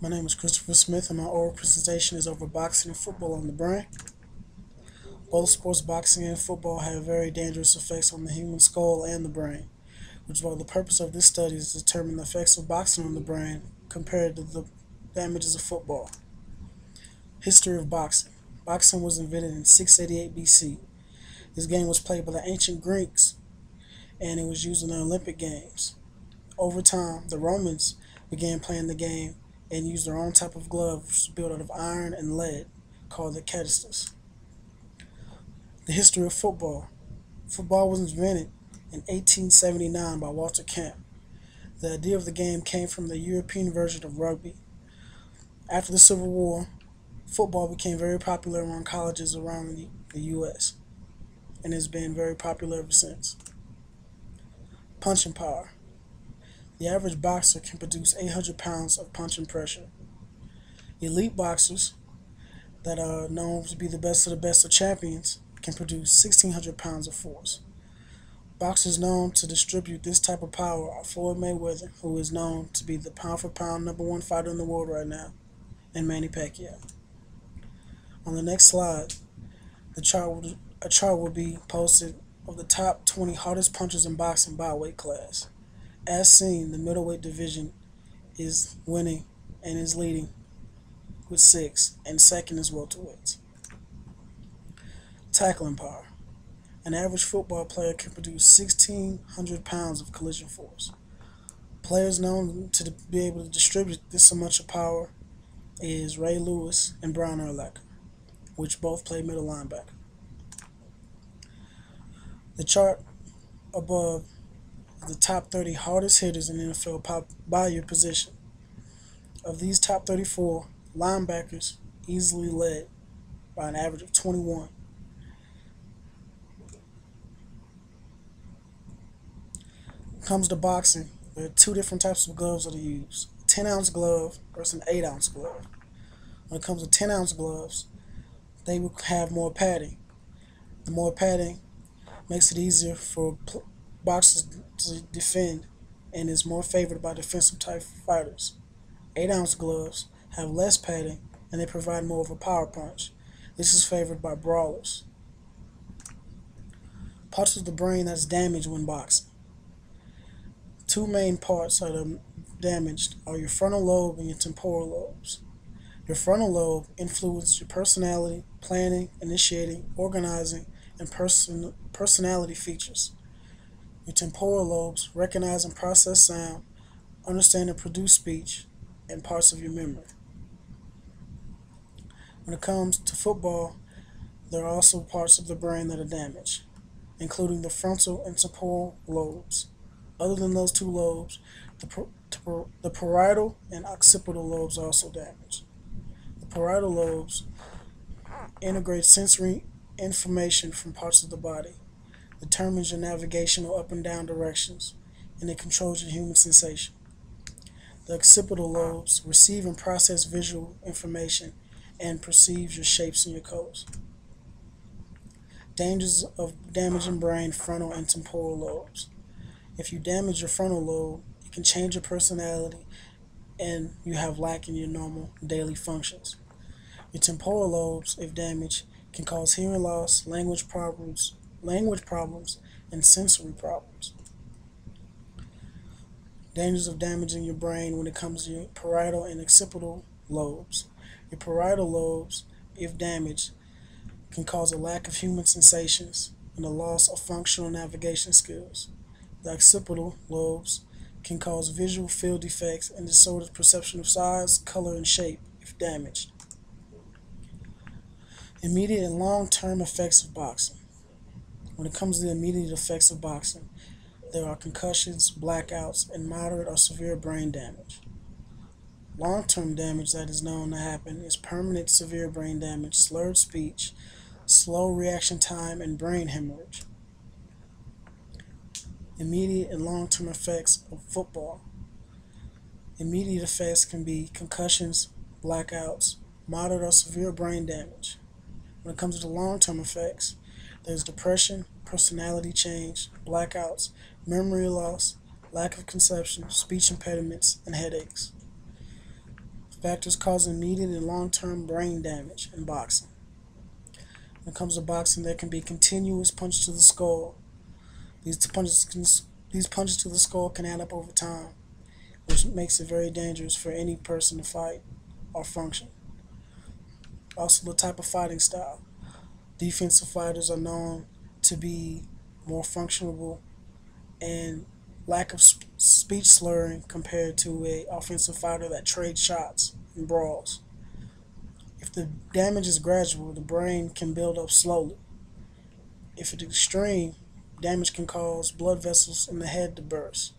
My name is Christopher Smith, and my oral presentation is over boxing and football on the brain. Both sports, boxing and football, have very dangerous effects on the human skull and the brain, which is why the purpose of this study is to determine the effects of boxing on the brain compared to the damages of football. History of boxing. Boxing was invented in 688 BC. This game was played by the ancient Greeks, and it was used in the Olympic Games. Over time, the Romans began playing the game and used their own type of glove, which was built out of iron and lead, called the cadistus. The history of football. Football was invented in 1879 by Walter Camp. The idea of the game came from the European version of rugby. After the Civil War, football became very popular among colleges around the U.S. and has been very popular ever since. Punching power. The average boxer can produce 800 pounds of punching pressure. Elite boxers that are known to be the best of the best of champions can produce 1,600 pounds of force. Boxers known to distribute this type of power are Floyd Mayweather, who is known to be the pound-for-pound #1 fighter in the world right now, and Manny Pacquiao. On the next slide, a chart will be posted of the top 20 hardest punchers in boxing by weight class. As seen, the middleweight division is winning and is leading with 6, and second is welterweights. Tackling power. An average football player can produce 1,600 pounds of collision force. Players known to be able to distribute this much of power is Ray Lewis and Brian Urlacher, which both play middle linebacker. The chart above the top 30 hardest hitters in the NFL by your position. Of these top 34, linebackers easily led by an average of 21. When it comes to boxing, there are two different types of gloves that are used. A 10-ounce glove versus an 8-ounce glove. When it comes to 10-ounce gloves, they will have more padding. The more padding makes it easier for boxers to defend and is more favored by defensive type fighters. 8-ounce gloves have less padding and they provide more of a power punch. This is favored by brawlers. Parts of the brain that's damaged when boxing. Two main parts that are damaged are your frontal lobe and your temporal lobes. Your frontal lobe influences your personality, planning, initiating, organizing, and personality features. Your temporal lobes recognize and process sound, understand and produce speech, and parts of your memory. When it comes to football, there are also parts of the brain that are damaged, including the frontal and temporal lobes. Other than those two lobes, the parietal and occipital lobes are also damaged. The parietal lobes integrate sensory information from parts of the body, determines your navigational up and down directions, and it controls your human sensation. The occipital lobes receive and process visual information and perceives your shapes and your colors. Dangers of damaging brain, frontal, and temporal lobes. If you damage your frontal lobe, it can change your personality and you have lack in your normal daily functions. Your temporal lobes, if damaged, can cause hearing loss, language problems, and sensory problems. Dangers of damaging your brain when it comes to your parietal and occipital lobes. Your parietal lobes, if damaged, can cause a lack of human sensations and a loss of functional navigation skills. The occipital lobes can cause visual field defects and disordered perception of size, color, and shape if damaged. Immediate and long-term effects of boxing. When it comes to the immediate effects of boxing, there are concussions, blackouts, and moderate or severe brain damage. Long-term damage that is known to happen is permanent severe brain damage, slurred speech, slow reaction time, and brain hemorrhage. Immediate and long-term effects of football. Immediate effects can be concussions, blackouts, moderate or severe brain damage. When it comes to the long-term effects, there's depression, personality change, blackouts, memory loss, lack of conception, speech impediments, and headaches. Factors causing immediate and long-term brain damage in boxing. When it comes to boxing, there can be continuous punches to the skull. These punches to the skull can add up over time, which makes it very dangerous for any person to fight or function. Also, the type of fighting style. Defensive fighters are known to be more functional and lack of speech slurring compared to a offensive fighter that trades shots and brawls. If the damage is gradual, the brain can build up slowly. If it's extreme, damage can cause blood vessels in the head to burst.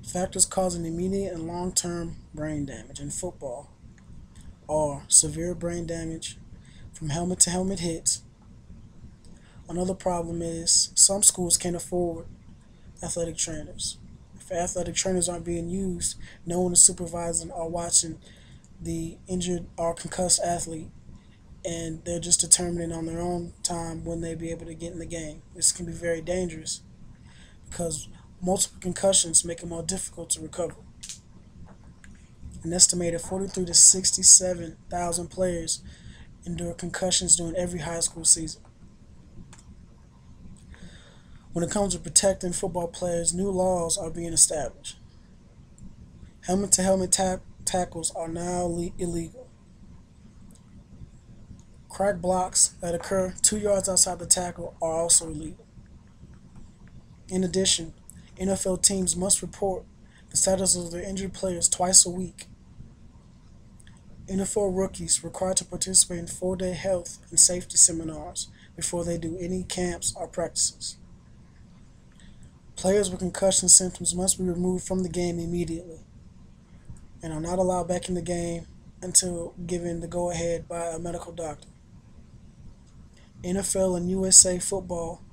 Factors causing immediate and long-term brain damage in football are severe brain damage from helmet-to-helmet hits. Another problem is some schools can't afford athletic trainers. If athletic trainers aren't being used, no one is supervising or watching the injured or concussed athlete, and they're just determining on their own time when they'll be able to get in the game. This can be very dangerous because multiple concussions make it more difficult to recover. An estimated 43 to 67,000 players endure concussions during every high school season. When it comes to protecting football players, new laws are being established. Helmet-to-helmet tackles are now illegal. Crack blocks that occur 2 yards outside the tackle are also illegal. In addition, NFL teams must report the status of their injured players twice a week. NFL rookies required to participate in 4-day health and safety seminars before they do any camps or practices. Players with concussion symptoms must be removed from the game immediately and are not allowed back in the game until given the go-ahead by a medical doctor. NFL and USA Football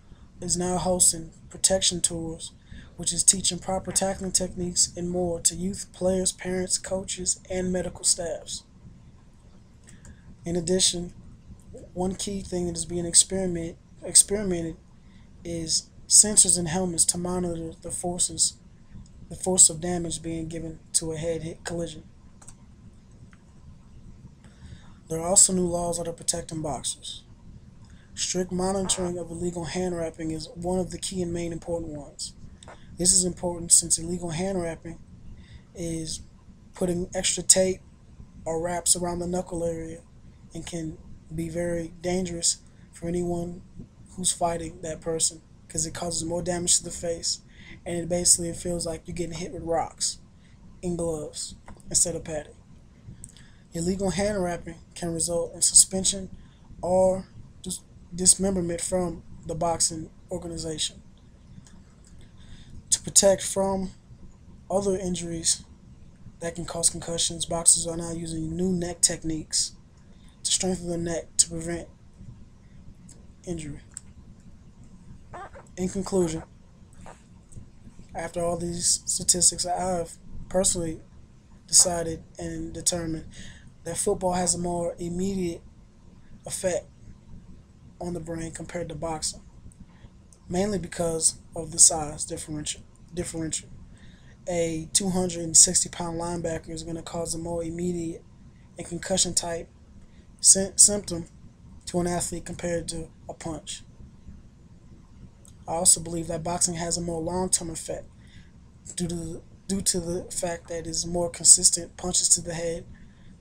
is now hosting protection tours, which is teaching proper tackling techniques and more to youth players, parents, coaches, and medical staffs. In addition, one key thing that is being experimented is sensors in helmets to monitor the force of damage being given to a head-hit collision. There are also new laws that are protecting boxers. Strict monitoring of illegal hand wrapping is one of the key and main important ones. This is important since illegal hand wrapping is putting extra tape or wraps around the knuckle area and can be very dangerous for anyone who's fighting that person because it causes more damage to the face, and it feels like you're getting hit with rocks in gloves instead of padding. Illegal hand wrapping can result in suspension or dismemberment from the boxing organization. To protect from other injuries that can cause concussions, boxers are now using new neck techniques to strengthen the neck to prevent injury. In conclusion, after all these statistics, I have personally decided and determined that football has a more immediate effect on the brain compared to boxing, mainly because of the size differential. A 260-pound linebacker is going to cause a more immediate and concussion-type symptom to an athlete compared to a punch. I also believe that boxing has a more long-term effect due to the fact that it's more consistent punches to the head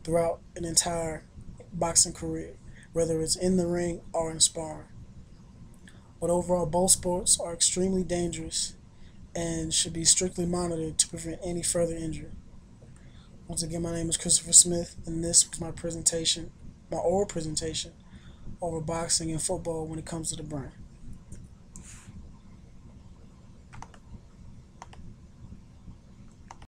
throughout an entire boxing career, whether it's in the ring or in sparring. But overall, both sports are extremely dangerous and should be strictly monitored to prevent any further injury. Once again, my name is Christopher Smith, and this was my oral presentation over boxing and football when it comes to the brain.